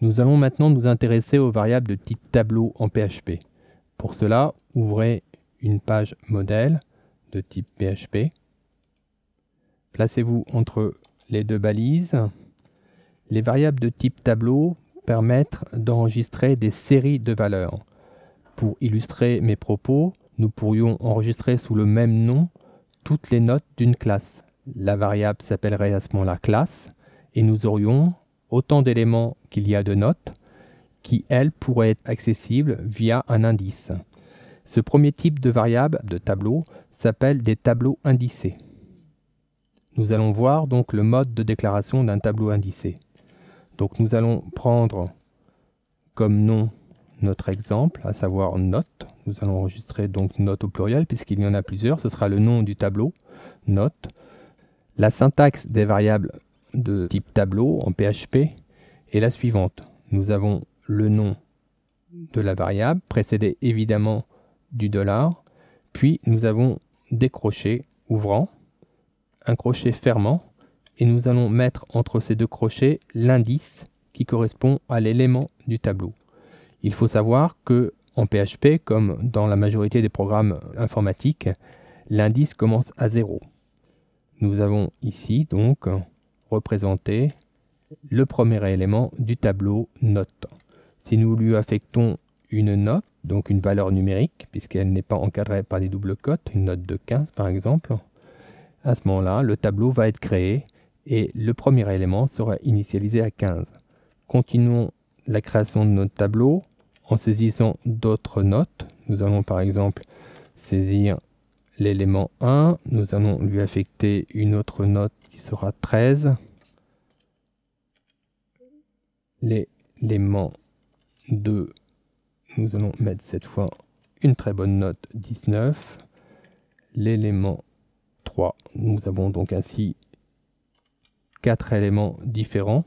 Nous allons maintenant nous intéresser aux variables de type tableau en PHP. Pour cela, ouvrez une page modèle de type PHP. Placez-vous entre les deux balises. Les variables de type tableau permettent d'enregistrer des séries de valeurs. Pour illustrer mes propos, nous pourrions enregistrer sous le même nom toutes les notes d'une classe. La variable s'appellerait à ce moment-là classe et nous aurions autant d'éléments qu'il y a de notes qui, elles, pourraient être accessibles via un indice. Ce premier type de variable de tableau s'appelle des tableaux indicés. Nous allons voir donc le mode de déclaration d'un tableau indicé. Donc nous allons prendre comme nom notre exemple, à savoir note. Nous allons enregistrer donc note au pluriel puisqu'il y en a plusieurs. Ce sera le nom du tableau, note. La syntaxe des variables de type tableau en PHP est la suivante. Nous avons le nom de la variable, précédé évidemment du $, puis nous avons des crochets ouvrants, un crochet fermant, et nous allons mettre entre ces deux crochets l'indice qui correspond à l'élément du tableau. Il faut savoir que en PHP, comme dans la majorité des programmes informatiques, l'indice commence à 0. Nous avons ici donc représenté le premier élément du tableau note. Si nous lui affectons une note, donc une valeur numérique, puisqu'elle n'est pas encadrée par des doubles cotes, une note de 15 par exemple, à ce moment-là, le tableau va être créé et le premier élément sera initialisé à 15. Continuons la création de notre tableau en saisissant d'autres notes. Nous allons par exemple saisir l'élément 1, nous allons lui affecter une autre note qui sera 13. L'élément 2, nous allons mettre cette fois une très bonne note 19. L'élément 3, nous avons donc ainsi 4 éléments différents.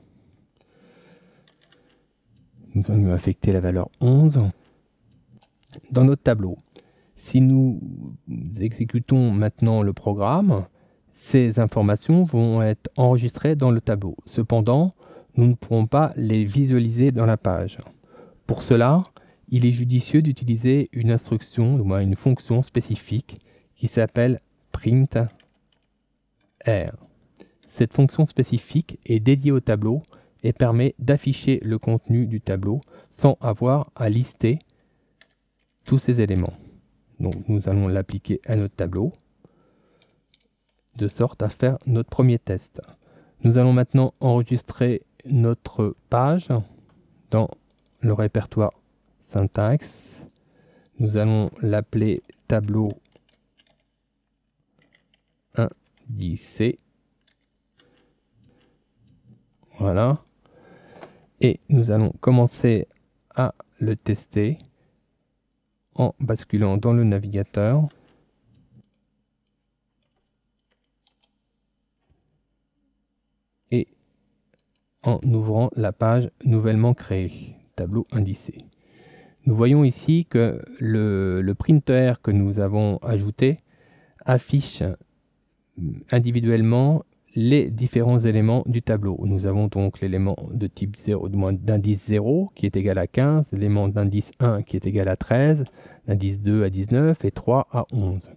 Nous allons lui affecter la valeur 11. Dans notre tableau, si nous exécutons maintenant le programme, ces informations vont être enregistrées dans le tableau. Cependant, nous ne pourrons pas les visualiser dans la page. Pour cela, il est judicieux d'utiliser une instruction, ou moins une fonction spécifique qui s'appelle print_r. Cette fonction spécifique est dédiée au tableau et permet d'afficher le contenu du tableau sans avoir à lister tous ces éléments. Donc nous allons l'appliquer à notre tableau de sorte à faire notre premier test. Nous allons maintenant enregistrer notre page dans le répertoire syntaxe. Nous allons l'appeler tableau indicé. Voilà. Et nous allons commencer à le tester en basculant dans le navigateur. Et en ouvrant la page nouvellement créée, tableau indicé. Nous voyons ici que le printer que nous avons ajouté affiche individuellement les différents éléments du tableau. Nous avons donc l'élément de type 0, d'indice 0 qui est égal à 15, l'élément d'indice 1 qui est égal à 13, l'indice 2 à 19 et 3 à 11.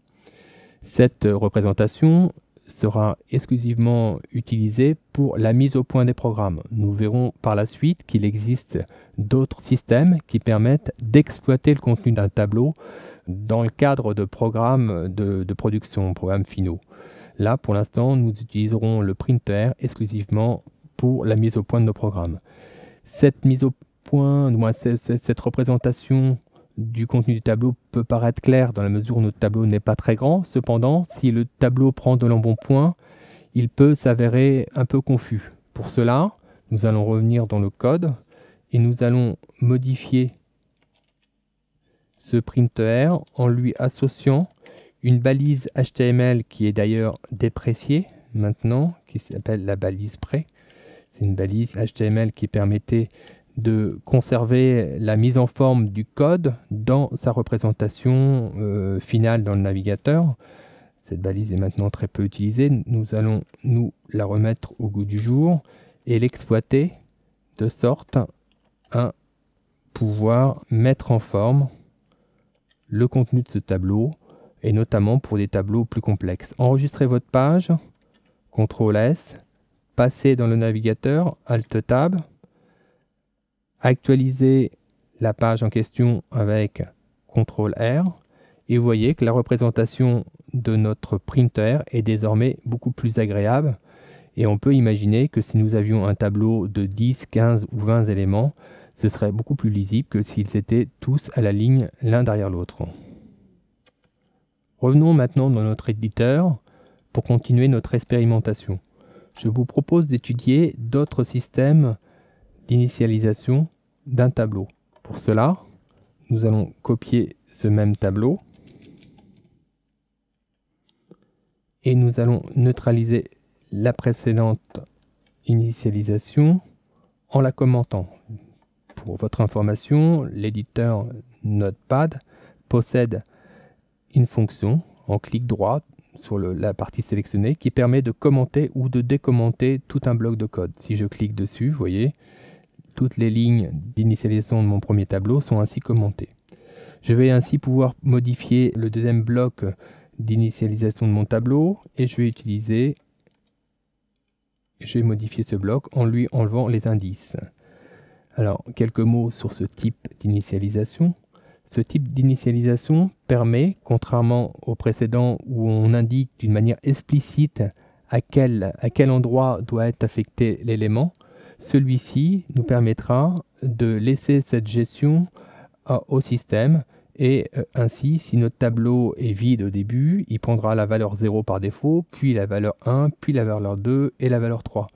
Cette représentation sera exclusivement utilisée pour la mise au point des programmes. Nous verrons par la suite qu'il existe d'autres systèmes qui permettent d'exploiter le contenu d'un tableau dans le cadre de programmes de production, programmes finaux. Là, pour l'instant, nous utiliserons le printer exclusivement pour la mise au point de nos programmes. Cette mise au point, cette représentation du contenu du tableau peut paraître claire dans la mesure où notre tableau n'est pas très grand. Cependant, si le tableau prend de l'embonpoint, il peut s'avérer un peu confus. Pour cela, nous allons revenir dans le code et nous allons modifier ce printer en lui associant une balise HTML qui est d'ailleurs dépréciée maintenant, qui s'appelle la balise pré. C'est une balise HTML qui permettait de conserver la mise en forme du code dans sa représentation finale dans le navigateur. Cette balise est maintenant très peu utilisée. Nous allons nous la remettre au goût du jour et l'exploiter de sorte à pouvoir mettre en forme le contenu de ce tableau, et notamment pour des tableaux plus complexes. Enregistrez votre page, CTRL S, passez dans le navigateur, Alt Tab, actualisez la page en question avec CTRL R, et vous voyez que la représentation de notre printer est désormais beaucoup plus agréable. Et on peut imaginer que si nous avions un tableau de 10, 15 ou 20 éléments, ce serait beaucoup plus lisible que s'ils étaient tous à la ligne l'un derrière l'autre. Revenons maintenant dans notre éditeur pour continuer notre expérimentation. Je vous propose d'étudier d'autres systèmes d'initialisation d'un tableau. Pour cela, nous allons copier ce même tableau et nous allons neutraliser la précédente initialisation en la commentant. Pour votre information, l'éditeur Notepad possède une fonction en clic droit sur la partie sélectionnée qui permet de commenter ou de décommenter tout un bloc de code. Si je clique dessus, vous voyez, toutes les lignes d'initialisation de mon premier tableau sont ainsi commentées. Je vais ainsi pouvoir modifier le deuxième bloc d'initialisation de mon tableau et je vais modifier ce bloc en lui enlevant les indices. Alors, quelques mots sur ce type d'initialisation. Ce type d'initialisation permet, contrairement au précédent où on indique d'une manière explicite à quel endroit doit être affecté l'élément, celui-ci nous permettra de laisser cette gestion au système. Et ainsi, si notre tableau est vide au début, il prendra la valeur 0 par défaut, puis la valeur 1, puis la valeur 2 et la valeur 3.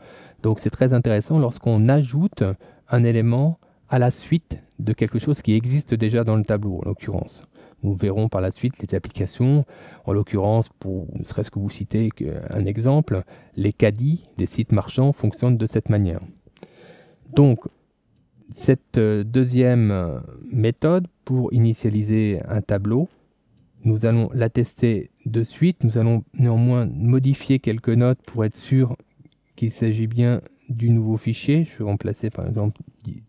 Donc c'est très intéressant lorsqu'on ajoute un élément à la suite de quelque chose qui existe déjà dans le tableau, en l'occurrence. Nous verrons par la suite les applications. En l'occurrence, pour ne serait-ce que vous citer un exemple, les caddies des sites marchands fonctionnent de cette manière. Donc, cette deuxième méthode pour initialiser un tableau, nous allons la tester de suite. Nous allons néanmoins modifier quelques notes pour être sûr qu'il s'agit bien du nouveau fichier. Je vais remplacer par exemple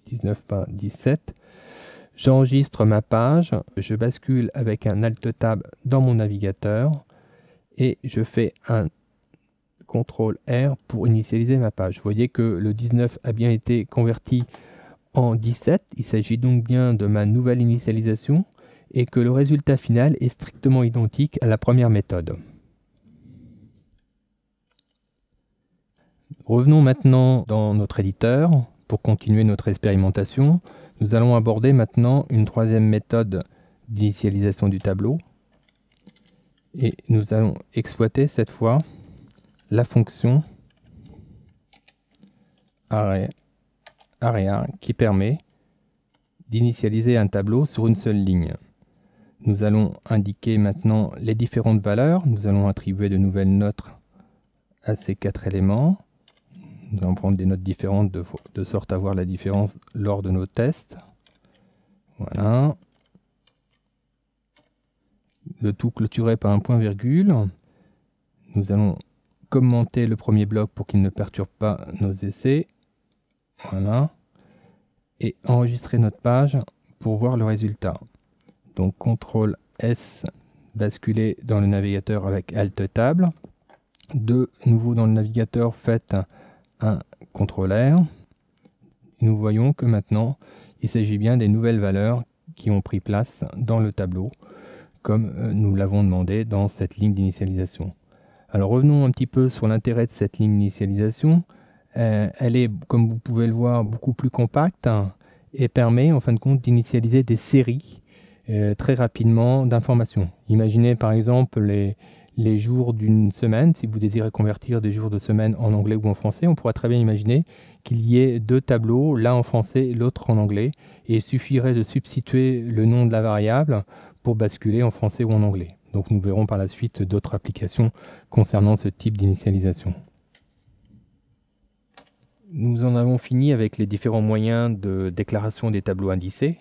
19 par 17. J'enregistre ma page, je bascule avec un Alt Tab dans mon navigateur et je fais un CTRL R pour initialiser ma page. Vous voyez que le 19 a bien été converti en 17. Il s'agit donc bien de ma nouvelle initialisation et que le résultat final est strictement identique à la première méthode. Revenons maintenant dans notre éditeur pour continuer notre expérimentation. Nous allons aborder maintenant une troisième méthode d'initialisation du tableau et nous allons exploiter cette fois la fonction area qui permet d'initialiser un tableau sur une seule ligne. Nous allons indiquer maintenant les différentes valeurs. Nous allons attribuer de nouvelles notes à ces 4 éléments. Nous allons prendre des notes différentes de sorte à voir la différence lors de nos tests. Voilà. Le tout clôturé par un point-virgule. Nous allons commenter le premier bloc pour qu'il ne perturbe pas nos essais. Voilà. Et enregistrer notre page pour voir le résultat. Donc CTRL S, basculer dans le navigateur avec Alt Tab. De nouveau dans le navigateur, faites un CTRL R. Nous voyons que maintenant, il s'agit bien des nouvelles valeurs qui ont pris place dans le tableau, comme nous l'avons demandé dans cette ligne d'initialisation. Alors revenons un petit peu sur l'intérêt de cette ligne d'initialisation. Elle est, comme vous pouvez le voir, beaucoup plus compacte et permet en fin de compte d'initialiser des séries très rapidement d'informations. Imaginez par exemple les jours d'une semaine. Si vous désirez convertir des jours de semaine en anglais ou en français, on pourra très bien imaginer qu'il y ait 2 tableaux, l'un en français et l'autre en anglais, et il suffirait de substituer le nom de la variable pour basculer en français ou en anglais. Donc nous verrons par la suite d'autres applications concernant ce type d'initialisation. Nous en avons fini avec les différents moyens de déclaration des tableaux indicés.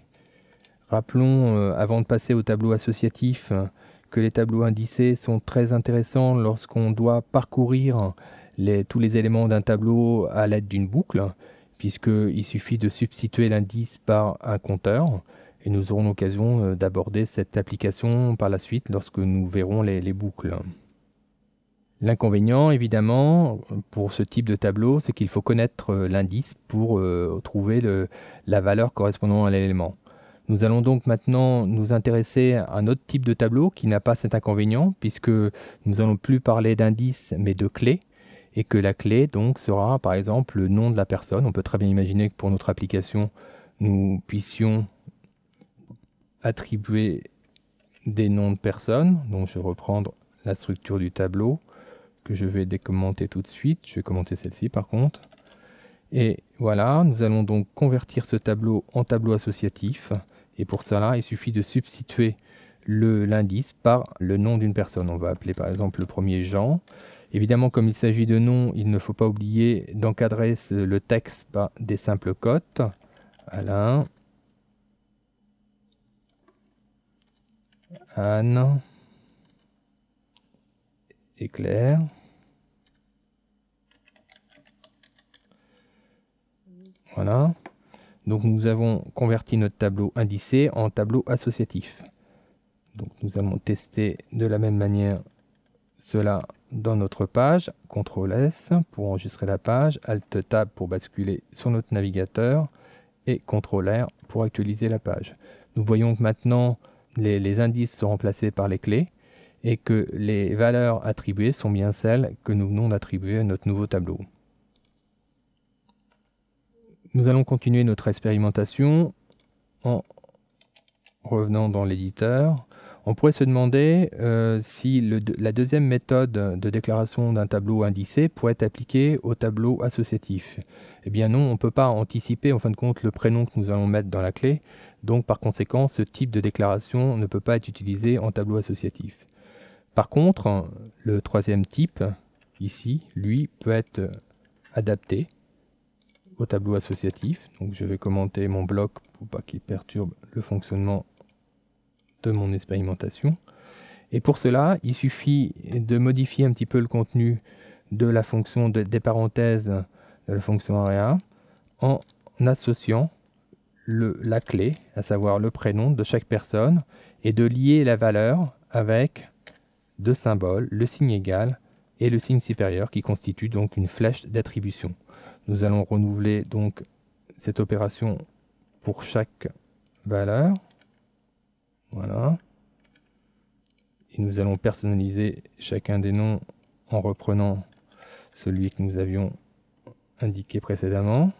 Rappelons, avant de passer au tableau associatif, que les tableaux indicés sont très intéressants lorsqu'on doit parcourir tous les éléments d'un tableau à l'aide d'une boucle, puisqu'il suffit de substituer l'indice par un compteur, et nous aurons l'occasion d'aborder cette application par la suite lorsque nous verrons les boucles. L'inconvénient, évidemment, pour ce type de tableau, c'est qu'il faut connaître l'indice pour trouver la valeur correspondant à l'élément. Nous allons donc maintenant nous intéresser à un autre type de tableau qui n'a pas cet inconvénient, puisque nous allons plus parler d'indice mais de clé, et que la clé donc sera par exemple le nom de la personne. On peut très bien imaginer que pour notre application, nous puissions attribuer des noms de personnes. Donc je vais reprendre la structure du tableau que je vais décommenter tout de suite. Je vais commenter celle-ci par contre. Et voilà, nous allons donc convertir ce tableau en tableau associatif. Et pour cela, il suffit de substituer l'indice par le nom d'une personne. On va appeler par exemple le premier Jean. Évidemment, comme il s'agit de nom, il ne faut pas oublier d'encadrer le texte par des simples cotes. Alain, Anne et Claire. Voilà. Donc nous avons converti notre tableau indicé en tableau associatif. Donc nous allons tester de la même manière cela dans notre page. CTRL S pour enregistrer la page, Alt Tab pour basculer sur notre navigateur et CTRL R pour actualiser la page. Nous voyons que maintenant les indices sont remplacés par les clés et que les valeurs attribuées sont bien celles que nous venons d'attribuer à notre nouveau tableau. Nous allons continuer notre expérimentation en revenant dans l'éditeur. On pourrait se demander si la deuxième méthode de déclaration d'un tableau indicé pourrait être appliquée au tableau associatif. Eh bien non, on ne peut pas anticiper en fin de compte le prénom que nous allons mettre dans la clé. Donc par conséquent, ce type de déclaration ne peut pas être utilisé en tableau associatif. Par contre, le troisième type, ici, lui, peut être adapté au tableau associatif. Donc je vais commenter mon bloc pour pas qu'il perturbe le fonctionnement de mon expérimentation. Et pour cela, il suffit de modifier un petit peu le contenu de la fonction des parenthèses de la fonction area en associant la clé, à savoir le prénom de chaque personne, et de lier la valeur avec deux symboles, le signe égal et le signe supérieur qui constitue donc une flèche d'attribution. Nous allons renouveler donc cette opération pour chaque valeur. Voilà. Et nous allons personnaliser chacun des noms en reprenant celui que nous avions indiqué précédemment.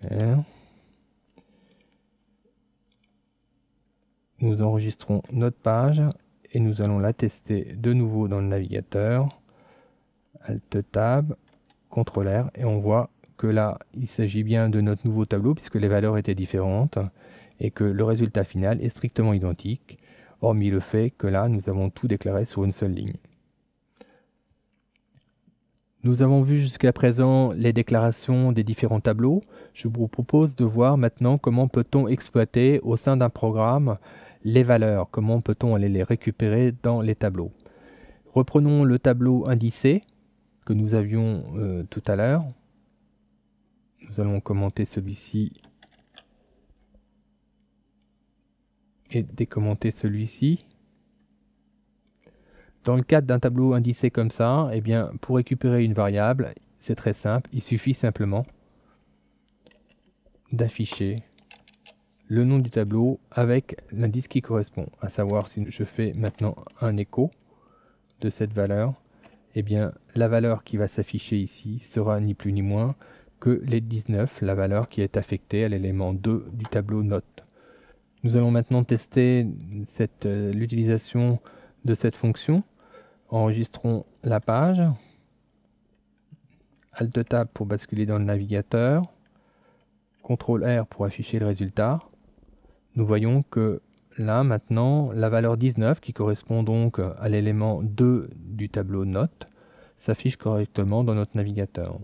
Claire. Nous enregistrons notre page et nous allons la tester de nouveau dans le navigateur. Alt Tab, CTRL R, et on voit que là, il s'agit bien de notre nouveau tableau puisque les valeurs étaient différentes et que le résultat final est strictement identique, hormis le fait que là, nous avons tout déclaré sur une seule ligne. Nous avons vu jusqu'à présent les déclarations des différents tableaux. Je vous propose de voir maintenant comment peut-on exploiter au sein d'un programme les valeurs, comment peut-on aller les récupérer dans les tableaux. Reprenons le tableau indicé que nous avions tout à l'heure. Nous allons commenter celui-ci et décommenter celui-ci. Dans le cadre d'un tableau indicé comme ça, eh bien, pour récupérer une variable, c'est très simple. Il suffit simplement d'afficher le nom du tableau avec l'indice qui correspond. À savoir, si je fais maintenant un écho de cette valeur, eh bien, la valeur qui va s'afficher ici sera ni plus ni moins que les 19, la valeur qui est affectée à l'élément 2 du tableau note. Nous allons maintenant tester l'utilisation de cette fonction. Enregistrons la page. Alt Tab pour basculer dans le navigateur. CTRL R pour afficher le résultat. Nous voyons que là maintenant la valeur 19 qui correspond donc à l'élément 2 du tableau note s'affiche correctement dans notre navigateur.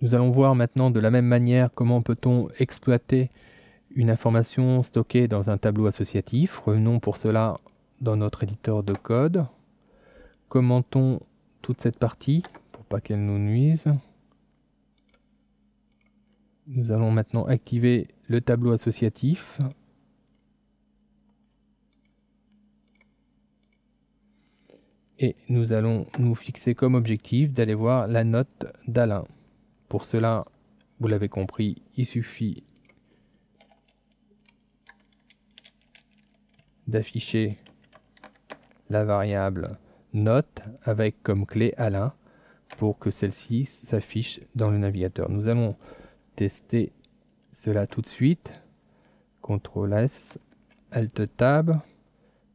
Nous allons voir maintenant de la même manière comment peut-on exploiter une information stockée dans un tableau associatif. Revenons pour cela dans notre éditeur de code. Commentons toute cette partie pour pas qu'elle nous nuise. Nous allons maintenant activer le tableau associatif. Et nous allons nous fixer comme objectif d'aller voir la note d'Alain. Pour cela, vous l'avez compris, il suffit d'afficher la variable note avec comme clé Alain pour que celle-ci s'affiche dans le navigateur. Nous allons tester cela tout de suite. CTRL S, Alt Tab,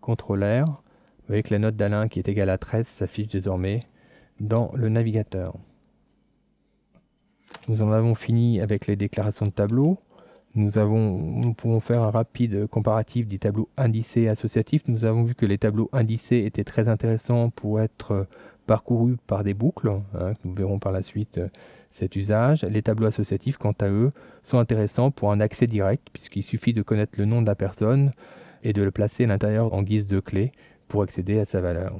CTRL R. Vous voyez que la note d'Alain qui est égale à 13 s'affiche désormais dans le navigateur. Nous en avons fini avec les déclarations de tableau. Nous pouvons faire un rapide comparatif des tableaux indicés et associatifs. Nous avons vu que les tableaux indicés étaient très intéressants pour être parcourus par des boucles. Nous verrons par la suite cet usage. Les tableaux associatifs, quant à eux, sont intéressants pour un accès direct, puisqu'il suffit de connaître le nom de la personne et de le placer à l'intérieur en guise de clé pour accéder à sa valeur.